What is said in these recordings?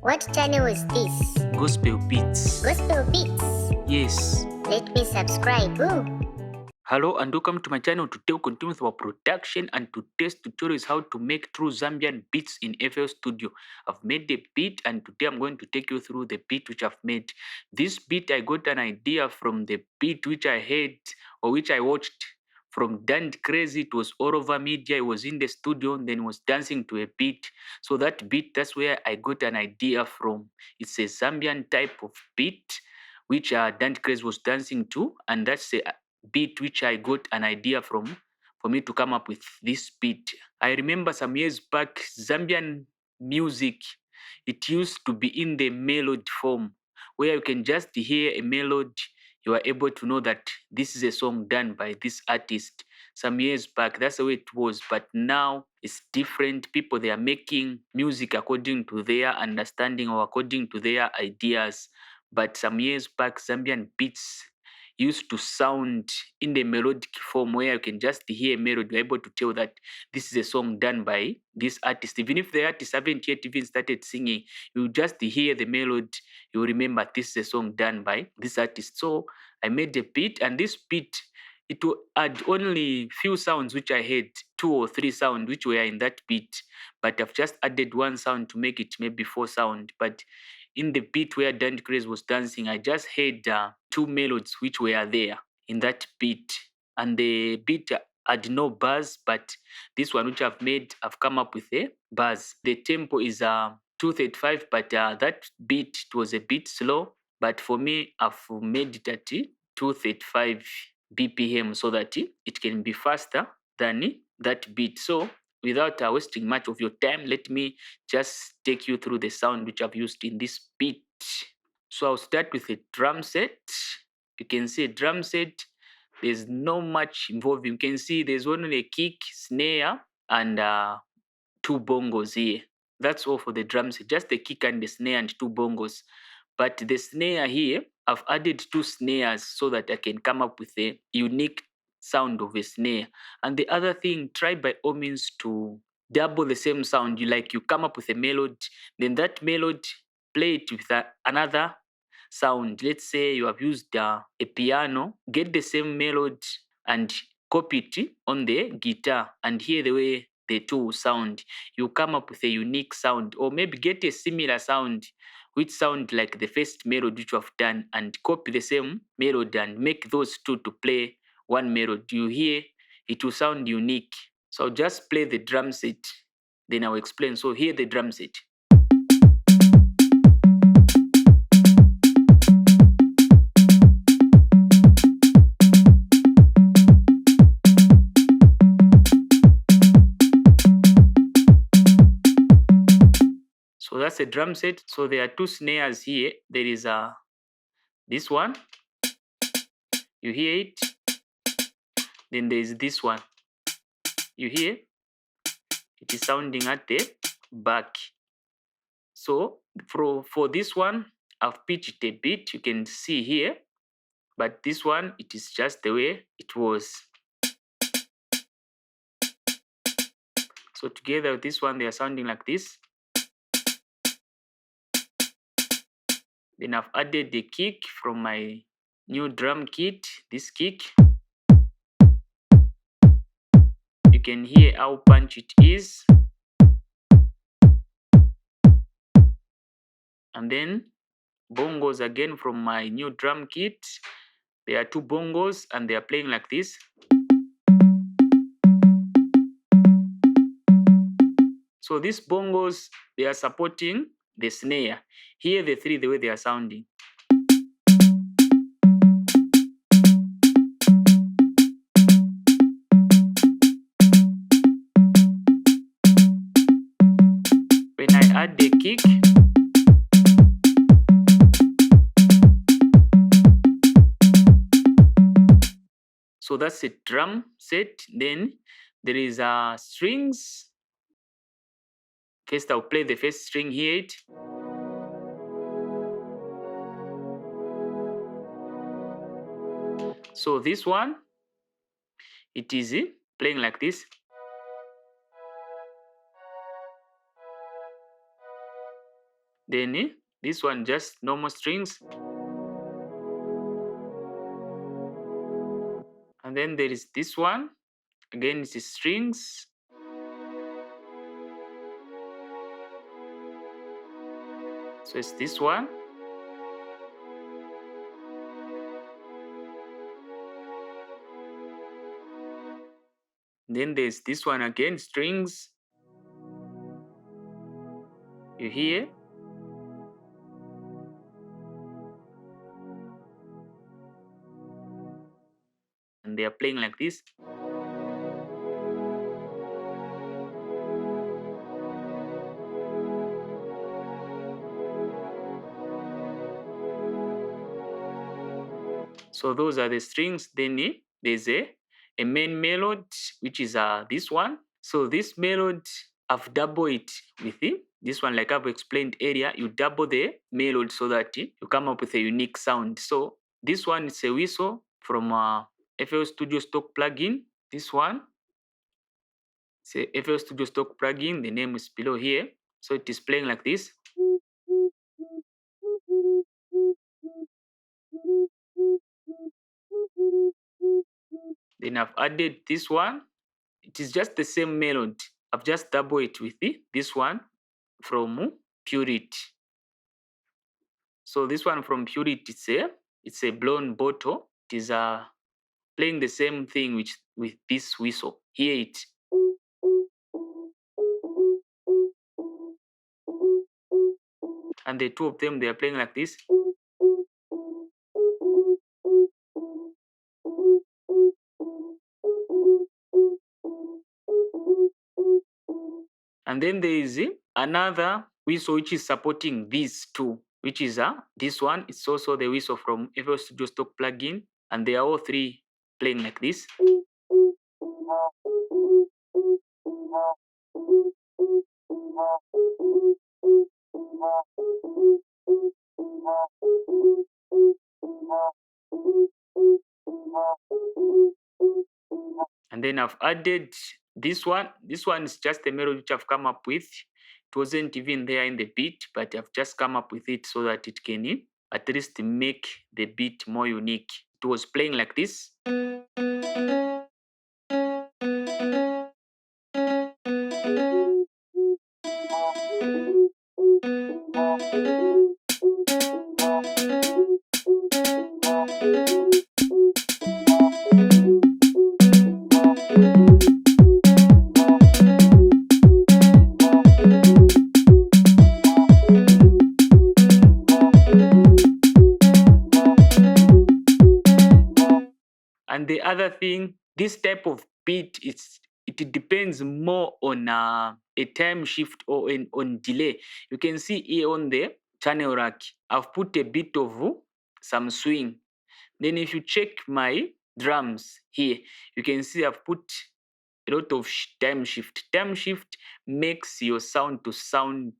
What channel is this? Gospel Beats. Gospel Beats. Yes. Let me subscribe. Ooh. Hello and welcome to my channel. Today we continue with our production and today's tutorial is how to make true Zambian beats in FL Studio. I've made the beat and today I'm going to take you through the beat which I've made. This beat I got an idea from the beat which I heard or which I watched from Dan Crazy. It was all over media. He was in the studio and then he was dancing to a beat. So that beat, that's where I got an idea from. It's a Zambian type of beat which Dan Crazy was dancing to, and that's a beat which I got an idea from for me to come up with this beat. I remember some years back, Zambian music, it used to be in the melody form where you can just hear a melody, you are able to know that this is a song done by this artist. Some years back, that's the way it was, but now it's different. People, they are making music according to their understanding or according to their ideas. But some years back, Zambian beats used to sound in the melodic form where you can just hear a melody, you're able to tell that this is a song done by this artist. Even if the artist haven't yet even started singing, you just hear the melody, you remember this is a song done by this artist. So I made a beat, and this beat, it had only few sounds which I had, 2 or 3 sounds which were in that beat, but I've just added 1 sound to make it maybe 4 sound. But in the beat where Dan Craze was dancing, I just heard 2 melodies which were there in that beat. And the beat had no bars, but this one which I've made, I've come up with a bars. The tempo is 235, but that beat, it was a bit slow. But for me, I've made it at 235 BPM so that it can be faster than that beat. So without wasting much of your time, let me just take you through the sound which I've used in this beat. So I'll start with a drum set. You can see a drum set. There's no much involved. You can see there's only a kick, snare, and 2 bongos here. That's all for the drum set. Just the kick and the snare and 2 bongos. But the snare here, I've added 2 snares so that I can come up with a unique sound of a snare. And the other thing, try by all means to double the same sound. You come up with a melody, then that melody, play it with another sound. Let's say you have used a piano, get the same melody and copy it on the guitar and hear the way the two sound. You come up with a unique sound, or maybe get a similar sound which sound like the first melody which you have done and copy the same melody and make those two to play one melody. You hear it will sound unique. So just play the drum set, then I'll explain. So hear the drum set. So that's a drum set. So there are 2 snares here. There is this one. You hear it. Then there is this one. You hear it is sounding at the back. So for this one, I've pitched a bit. You can see here. But this one, it is just the way it was. So together with this one, they are sounding like this. Then I've added the kick from my new drum kit, this kick. You can hear how punchy it is. And then bongos again from my new drum kit. There are 2 bongos and they are playing like this. So these bongos, they are supporting the snare. Hear the 3 the way they are sounding. When I add the kick, so that's a drum set. Then there is strings. First I'll play the first string, hear it. So this one, it is playing like this. Then this one just normal strings. And then there is this one. Again, it's strings. So it's this one. Then there's this one again, strings. You hear? And they are playing like this. So those are the strings. Then there's a main melody, which is this one. So this melody, I've doubled it with this one, like I've explained earlier. You double the melody so that you come up with a unique sound. So this one is a whistle from FL Studio stock plugin. This one, it's a FL Studio stock plugin. The name is below here. So it is playing like this. Then I've added this one. It is just the same melody. I've just doubled it with this one from Purity. So this one from Purity, it's a blown bottle. It is playing the same thing with this whistle. Hear it. And the two of them, they are playing like this. And then there is another whistle which is supporting these two, which is this one. It's also the whistle from FL Studio stock plugin, and they are all three playing like this. And then I've added this one. This one is just a melody which I've come up with. It wasn't even there in the beat, but I've just come up with it so that it can at least make the beat more unique. It was playing like this. And the other thing, this type of beat, it depends more on a time shift or on delay. You can see here on the channel rack, I've put a bit of some swing. Then if you check my drums here, you can see I've put a lot of time shift. Time shift makes your sound to sound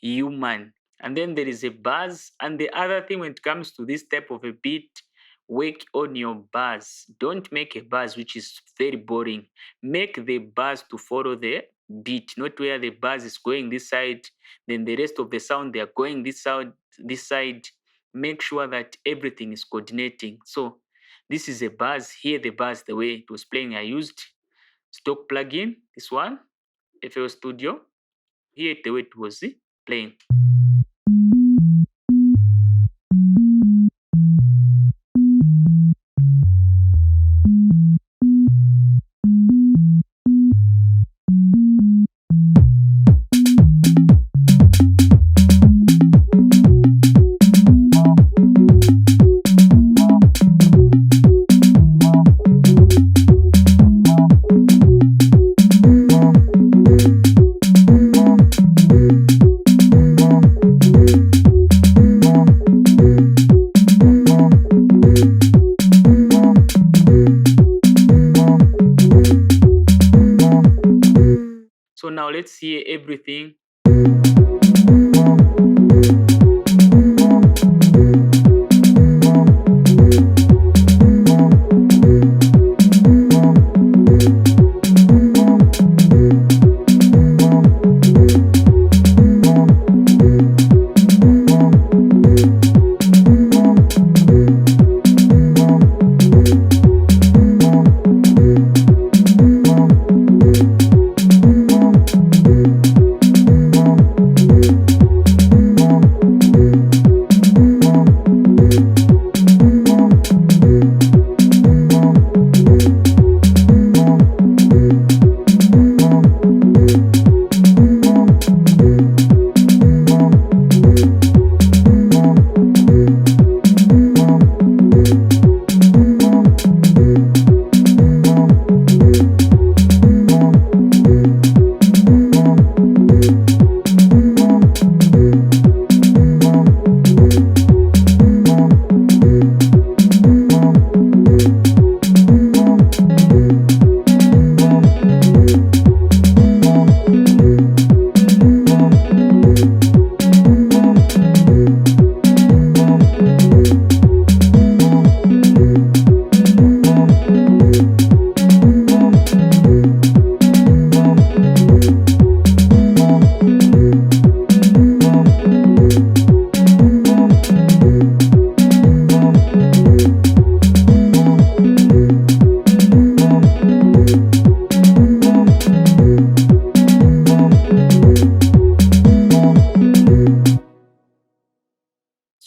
human. And then there is a buzz. And the other thing when it comes to this type of a beat, work on your buzz. Don't make a buzz which is very boring. Make the buzz to follow the beat, not where the buzz is going this side, then the rest of the sound they are going this side. Make sure that everything is coordinating. So this is a buzz. Here the buzz, the way it was playing, I used stock plugin, this one, FL Studio. Here the way it was playing. So now let's hear everything.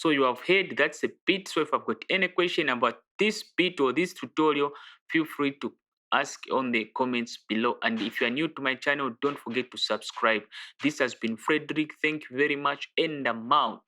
So you have heard that's a beat. So if I've got any question about this beat or this tutorial, feel free to ask on the comments below. And if you are new to my channel, don't forget to subscribe. This has been Frederick. Thank you very much, and I'm out.